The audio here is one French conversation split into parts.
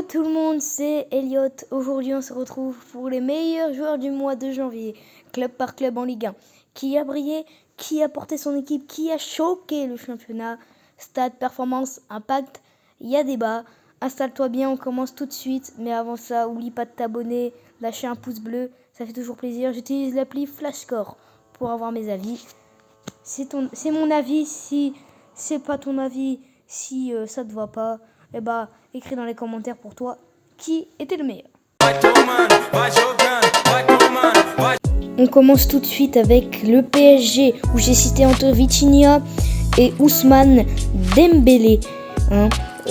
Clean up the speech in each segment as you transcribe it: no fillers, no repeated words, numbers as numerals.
tout le monde, c'est Elliot. Aujourd'hui, on se retrouve pour les meilleurs joueurs du mois de janvier, club par club en Ligue 1. Qui a brillé, qui a porté son équipe, qui a choqué le championnat. Stade, performance, impact, il y a débat. Installe-toi bien, on commence tout de suite. Mais avant ça, oublie pas de t'abonner, lâcher un pouce bleu, ça fait toujours plaisir. J'utilise l'appli Flashscore pour avoir mes avis. C'est mon avis. Si c'est pas ton avis, si ça te va pas, eh bah, écris dans les commentaires pour toi qui était le meilleur. On commence tout de suite avec le PSG où j'ai cité entre Vitinha et Ousmane Dembélé.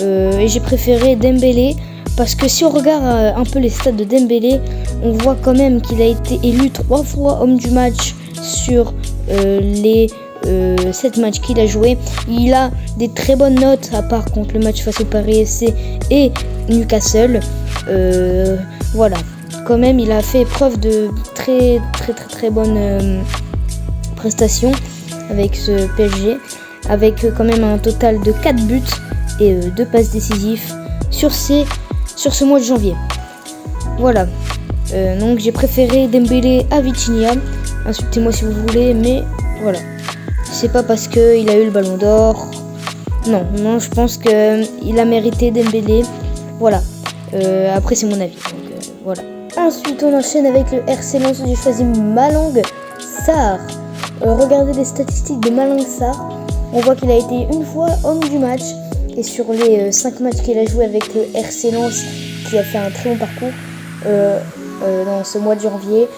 Et j'ai préféré Dembélé parce que si on regarde un peu les stats de Dembélé, on voit quand même qu'il a été élu 3 fois homme du match sur les 7 matchs qu'il a joué. Il a des très bonnes notes à part contre le match face au Paris FC et Newcastle. Voilà, quand même il a fait preuve de très bonnes prestations avec ce PSG, avec quand même un total de 4 buts et 2 passes décisives sur ce mois de janvier. Voilà, donc j'ai préféré Dembélé à Vitinha. Insultez-moi si vous voulez, mais voilà. C'est pas parce qu'il a eu le ballon d'or. Non, je pense qu'il a mérité Dembélé. Voilà. Après, c'est mon avis. Donc, voilà. Ensuite, on enchaîne avec le RC Lens. J'ai choisi Malang Sarr. Regardez les statistiques de Malang Sarr. On voit qu'il a été une fois homme du match. Et sur les 5 matchs qu'il a joué avec le RC Lens, qui a fait un très bon parcours dans ce mois de janvier,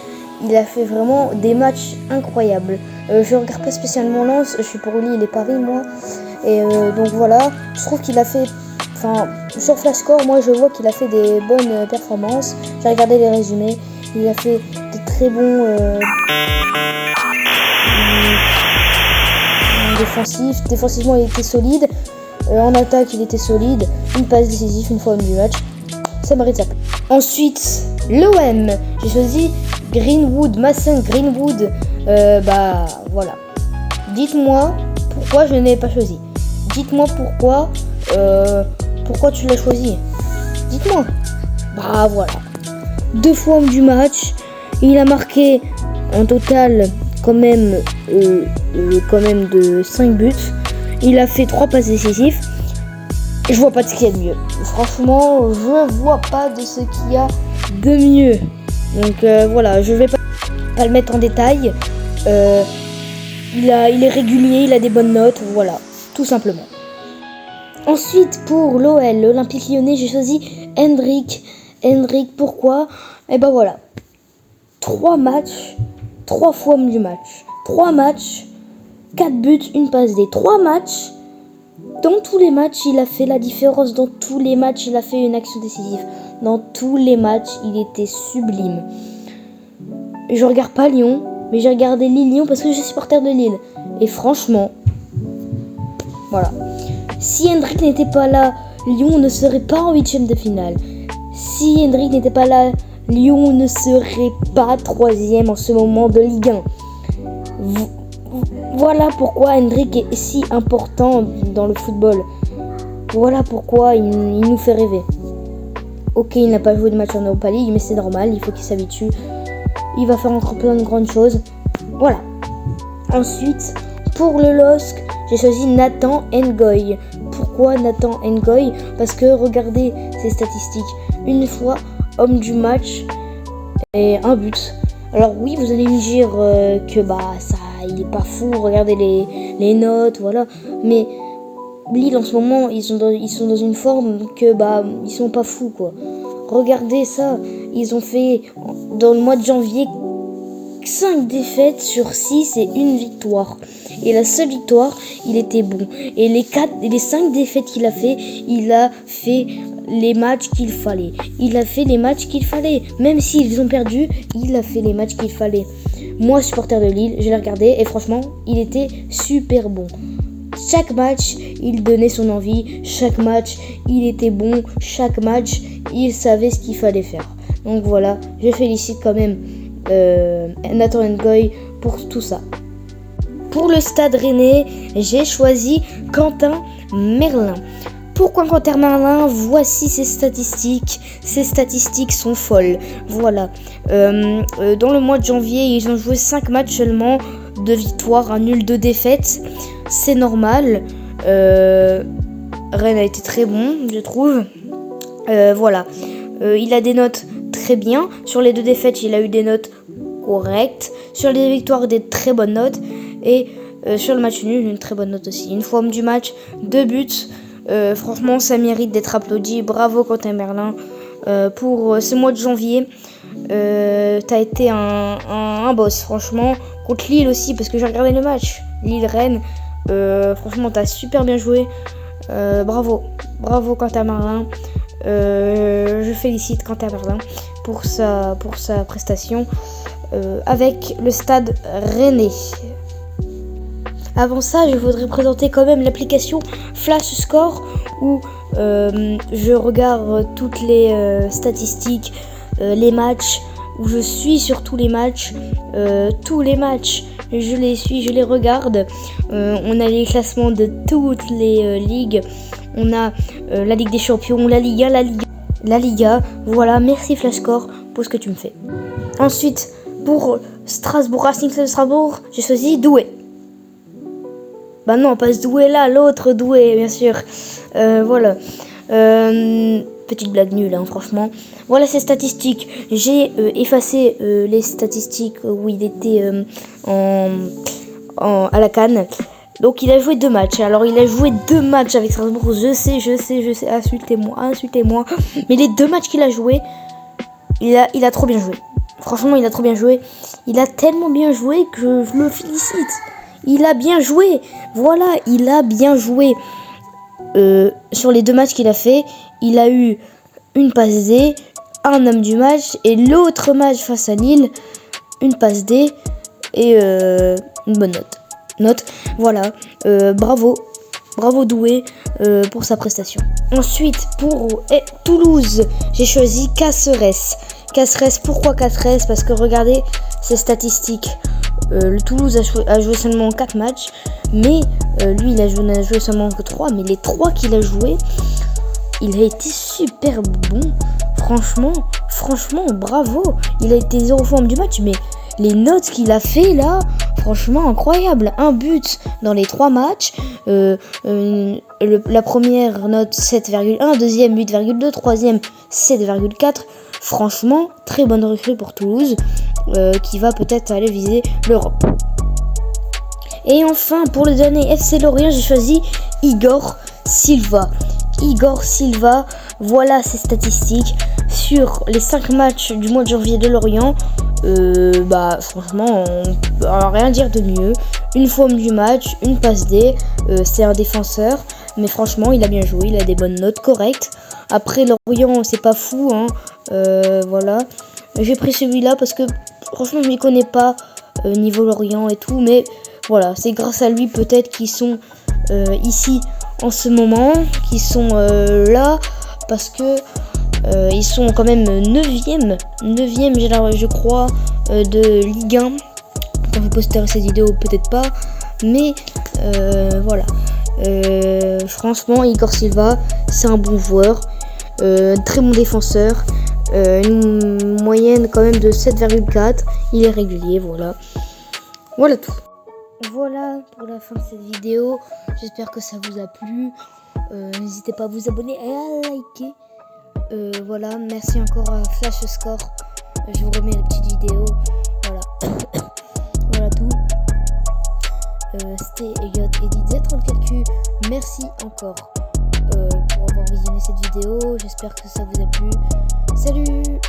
il a fait vraiment des matchs incroyables. Je regarde pas spécialement Lens, je suis pour Lille et Paris moi. Et donc voilà, je trouve qu'il a fait, sur Flashscore, moi je vois qu'il a fait des bonnes performances. J'ai regardé les résumés, il a fait de très bons défensifs. Défensivement il était solide, en attaque il était solide, une passe décisive, une fois homme du match. Ça mérite ça. Ensuite, l'OM, j'ai choisi Greenwood, Mason Greenwood. Voilà. Dites-moi pourquoi je ne l'ai pas choisi. Dites-moi pourquoi tu l'as choisi. Dites-moi. Bah voilà. 2 fois homme du match. Il a marqué en total quand même de 5 buts. Il a fait 3 passes décisives. Je vois pas de ce qu'il y a de mieux. Franchement, je vois pas de ce qu'il y a de mieux. Donc voilà, je vais pas le mettre en détail. Il est régulier, il a des bonnes notes, voilà, tout simplement. Ensuite, pour l'OL, l'Olympique Lyonnais, j'ai choisi Hendrik. Hendrik, pourquoi ? Eh ben voilà, 3 matchs, 3 fois homme du match. 3 matchs, 4 buts, une passe D. 3 matchs. Dans tous les matchs, il a fait la différence. Dans tous les matchs, il a fait une action décisive. Dans tous les matchs, il était sublime. Je regarde pas Lyon, mais j'ai regardé Lille-Lyon parce que je suis supporter de Lille. Et franchement, voilà. Si Hendrik n'était pas là, Lyon ne serait pas en 8ème de finale. Si Hendrik n'était pas là, Lyon ne serait pas 3ème en ce moment de Ligue 1. Voilà pourquoi Hendrik est si important dans le football. Voilà pourquoi il nous fait rêver. Ok, il n'a pas joué de match en Europa League, mais c'est normal, il faut qu'il s'habitue. Il va faire encore plein de grandes choses. Voilà. Ensuite, pour le LOSC, j'ai choisi Nathan Ngoy. Pourquoi Nathan Ngoy ? Parce que regardez ses statistiques. Une fois homme du match et 1 but. Alors oui, vous allez me dire que ça, il est pas fou. Regardez les notes, voilà. Mais Lille en ce moment, ils sont dans une forme que ils sont pas fous quoi. Regardez ça, ils ont fait dans le mois de janvier 5 défaites sur 6 et 1 victoire. Et la seule victoire, il était bon. Et les 5 défaites qu'il a fait, il a fait les matchs qu'il fallait. Il a fait les matchs qu'il fallait. Même s'ils ont perdu, il a fait les matchs qu'il fallait. Moi, supporter de Lille, je l'ai regardé et franchement, il était super bon. Chaque match, il donnait son envie. Chaque match, il était bon. Chaque match, il savait ce qu'il fallait faire. Donc voilà, je félicite quand même Nathan Ngoy pour tout ça. Pour le Stade Rennais, j'ai choisi Quentin Merlin. Pourquoi Quentin Merlin? Voici ses statistiques. Ses statistiques sont folles. Voilà. Dans le mois de janvier, ils ont joué 5 matchs seulement. 2 victoires, 1 nul, 2 défaites. C'est normal. Rennes a été très bon, je trouve. Voilà. Il a des notes très bien. Sur les 2 défaites, il a eu des notes correctes. Sur les victoires, des très bonnes notes. Et sur le match nul, une très bonne note aussi. Une fois homme du match, 2 buts. Franchement, ça mérite d'être applaudi. Bravo Quentin Merlin pour ce mois de janvier. T'as été un boss, franchement. Contre Lille aussi, parce que j'ai regardé le match. Lille-Rennes, franchement, t'as super bien joué. Bravo Quentin Merlin. Je félicite Quentin Merlin pour sa prestation avec le Stade Rennais. Avant ça, je voudrais présenter quand même l'application Flash Score où je regarde toutes les statistiques, les matchs, où je suis sur tous les matchs, je les suis, je les regarde. On a les classements de toutes les ligues. On a la Ligue des Champions, la Ligue 1, la Liga. Voilà, merci Flash Score pour ce que tu me fais. Ensuite, pour Strasbourg, Racing Club de Strasbourg, j'ai choisi Douai. Bah non, pas ce Douai là, l'autre Douai, bien sûr. Voilà. Petite blague nulle, hein, franchement. Voilà ses statistiques. J'ai effacé les statistiques où il était à la CAN. Donc il a joué 2 matchs. Alors il a joué 2 matchs avec Strasbourg. Je sais. Insultez-moi. Mais les 2 matchs qu'il a joué, il a trop bien joué. Franchement, il a trop bien joué. Il a tellement bien joué que je le félicite. Il a bien joué. Voilà, il a bien joué. Sur les 2 matchs qu'il a fait, il a eu une passe D, un homme du match, et l'autre match face à Lille, une passe D et une bonne note. Voilà, bravo Douai pour sa prestation. Ensuite, pour Toulouse, j'ai choisi Caceres. Pourquoi Caceres? Parce que regardez ses statistiques. Le Toulouse a joué seulement 4 matchs, mais lui il a joué seulement que 3, mais les 3 qu'il a joué, il a été super bon. Franchement, bravo. Il a été 0 fois homme du match, mais les notes qu'il a fait là, franchement incroyable. Un but dans les 3 matchs. La première note 7,1, deuxième 8,2, troisième 7,4. Franchement, très bonne recrue pour Toulouse, qui va peut-être aller viser l'Europe. Et enfin, pour le dernier FC Lorient, j'ai choisi Igor Silva. Voilà ses statistiques sur les 5 matchs du mois de janvier de Lorient. Franchement, on peut rien dire de mieux. Une fois homme du match, une passe D, c'est un défenseur, mais franchement, il a bien joué, il a des bonnes notes correctes. Après, Lorient, c'est pas fou, hein. Voilà. J'ai pris celui-là parce que franchement, je m'y connais pas niveau Lorient et tout, mais voilà, c'est grâce à lui peut-être qu'ils sont ici en ce moment, qui sont là, parce que ils sont quand même 9e je crois, de Ligue 1. Quand vous posterez cette vidéo, peut-être pas, mais voilà. Franchement, Igor Silva, c'est un bon joueur, très bon défenseur, une moyenne quand même de 7,4. Il est régulier, voilà tout. Voilà pour la fin de cette vidéo. J'espère que ça vous a plu. N'hésitez pas à vous abonner et à liker. Voilà, merci encore à Flash Score. Je vous remets la petite vidéo. Voilà. Voilà tout. C'était Elliot Edit Z34Q. Merci encore pour avoir visionné cette vidéo. J'espère que ça vous a plu. Salut!